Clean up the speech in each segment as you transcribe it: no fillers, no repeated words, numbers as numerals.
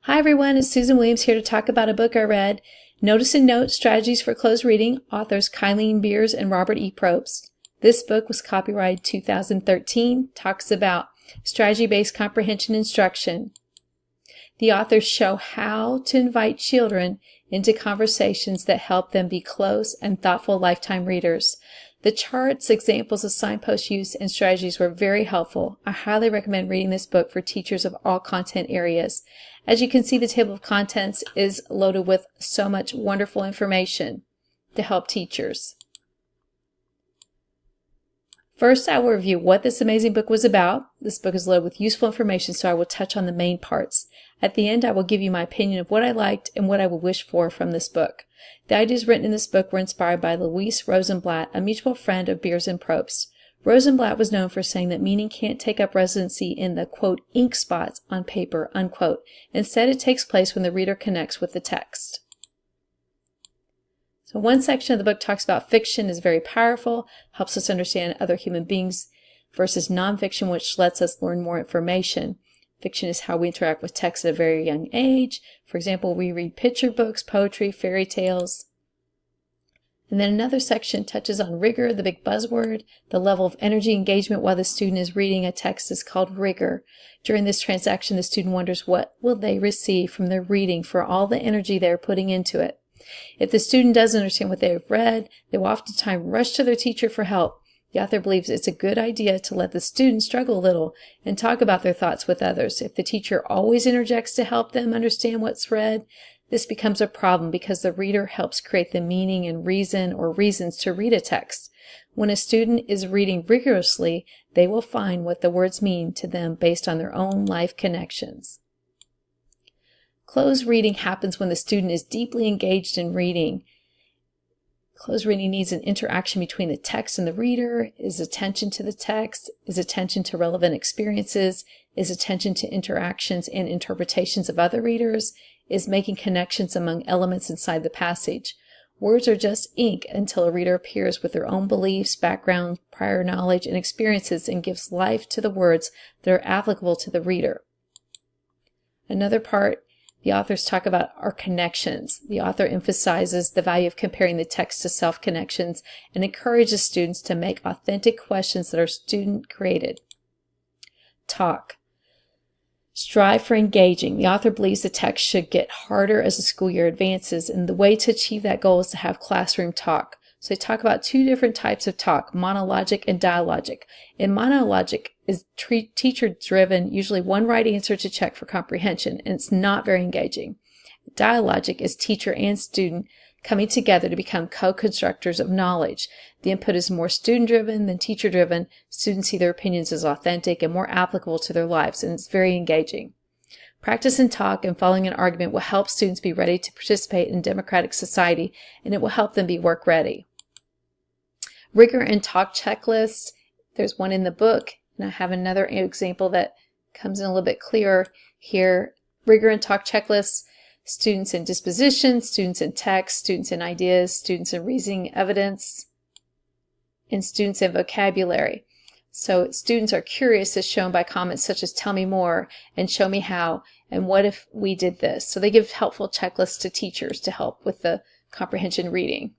Hi everyone, it's Susan Williams here to talk about a book I read, Notice and Note, Strategies for Close Reading, authors Kylene Beers and Robert E. Probst. This book was copyrighted 2013, talks about strategy-based comprehension instruction. The authors show how to invite children into conversations that help them be close and thoughtful lifetime readers. The charts, examples of signpost use, and strategies were very helpful. I highly recommend reading this book for teachers of all content areas. As you can see, the table of contents is loaded with so much wonderful information to help teachers. First, I will review what this amazing book was about. This book is loaded with useful information, so I will touch on the main parts. At the end, I will give you my opinion of what I liked and what I would wish for from this book. The ideas written in this book were inspired by Louise Rosenblatt, a mutual friend of Beers and Probst. Rosenblatt was known for saying that meaning can't take up residency in the, quote, ink spots on paper, unquote. Instead, it takes place when the reader connects with the text. So one section of the book talks about fiction is very powerful, helps us understand other human beings, versus nonfiction, which lets us learn more information. Fiction is how we interact with text at a very young age. For example, we read picture books, poetry, fairy tales. And then another section touches on rigor, the big buzzword. The level of energy engagement while the student is reading a text is called rigor. During this transaction, the student wonders what will they receive from their reading for all the energy they're putting into it. If the student doesn't understand what they have read, they will oftentimes rush to their teacher for help. The author believes it's a good idea to let the student struggle a little and talk about their thoughts with others. If the teacher always interjects to help them understand what's read, this becomes a problem because the reader helps create the meaning and reason or reasons to read a text. When a student is reading rigorously, they will find what the words mean to them based on their own life connections. Close reading happens when the student is deeply engaged in reading. Close reading needs an interaction between the text and the reader, is attention to the text, is attention to relevant experiences, is attention to interactions and interpretations of other readers, is making connections among elements inside the passage. Words are just ink until a reader appears with their own beliefs, background, prior knowledge, and experiences and gives life to the words that are applicable to the reader. Another part the authors talk about are connections. The author emphasizes the value of comparing the text to self-connections and encourages students to make authentic questions that are student-created. Talk. Strive for engaging. The author believes the text should get harder as the school year advances, and the way to achieve that goal is to have classroom talk. So they talk about two different types of talk, monologic and dialogic. In monologic is teacher-driven, usually one right answer to check for comprehension, and it's not very engaging. Dialogic is teacher and student coming together to become co-constructors of knowledge. The input is more student-driven than teacher-driven. Students see their opinions as authentic and more applicable to their lives, and it's very engaging. Practice and talk and following an argument will help students be ready to participate in democratic society, and it will help them be work-ready. Rigor and talk checklist. There's one in the book, and I have another example that comes in a little bit clearer here. Rigor and talk checklists. Students in disposition, students in text, students in ideas, students in reasoning evidence, and students in vocabulary. So students are curious as shown by comments such as tell me more and show me how and what if we did this. So they give helpful checklists to teachers to help with the comprehension reading.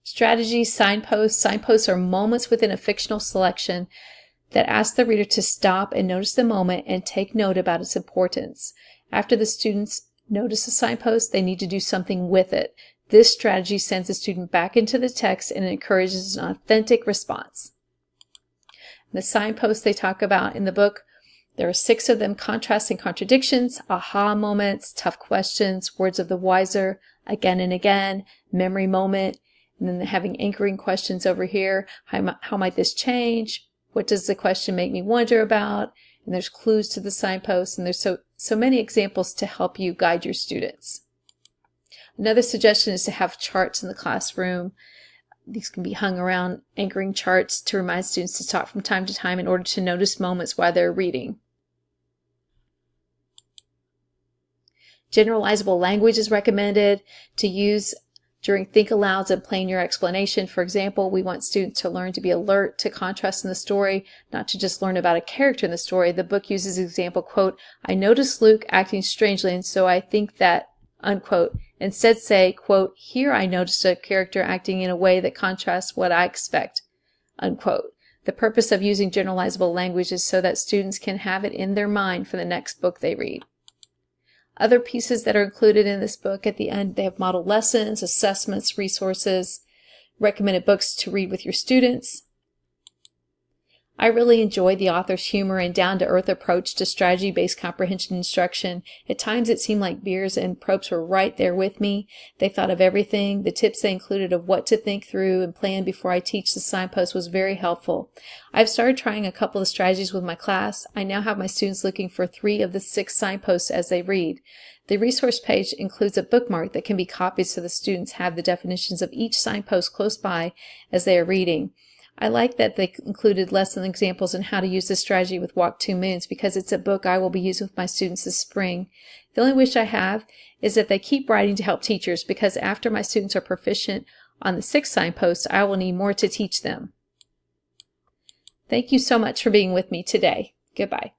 Strategies, signposts. Signposts are moments within a fictional selection that ask the reader to stop and notice the moment and take note about its importance. After the students notice a signpost, they need to do something with it. This strategy sends the student back into the text and encourages an authentic response. The signposts they talk about in the book, there are 6 of them: contrasts and contradictions, aha moments, tough questions, words of the wiser, again and again, memory moment, and then having anchoring questions over here. How might this change? What does the question make me wonder about? And there's clues to the signposts, and there's so many examples to help you guide your students. Another suggestion is to have charts in the classroom. These can be hung around, anchoring charts to remind students to stop from time to time in order to notice moments while they're reading. Generalizable language is recommended to use During think alouds and plan your explanation, for example, we want students to learn to be alert to contrast in the story, not to just learn about a character in the story. The book uses example, quote, "I noticed Luke acting strangely, and so I think that," unquote. Instead say, quote, "Here I noticed a character acting in a way that contrasts what I expect," unquote. The purpose of using generalizable language is so that students can have it in their mind for the next book they read. Other pieces that are included in this book at the end, they have model lessons, assessments, resources, recommended books to read with your students. I really enjoyed the author's humor and down-to-earth approach to strategy-based comprehension instruction. At times it seemed like Beers and Probst were right there with me. They thought of everything. The tips they included of what to think through and plan before I teach the signpost was very helpful. I've started trying a couple of strategies with my class. I now have my students looking for 3 of the 6 signposts as they read. The resource page includes a bookmark that can be copied so the students have the definitions of each signpost close by as they are reading. I like that they included lesson examples on how to use this strategy with Walk 2 Moons because it's a book I will be using with my students this spring. The only wish I have is that they keep writing to help teachers because after my students are proficient on the 6 signposts, I will need more to teach them. Thank you so much for being with me today. Goodbye.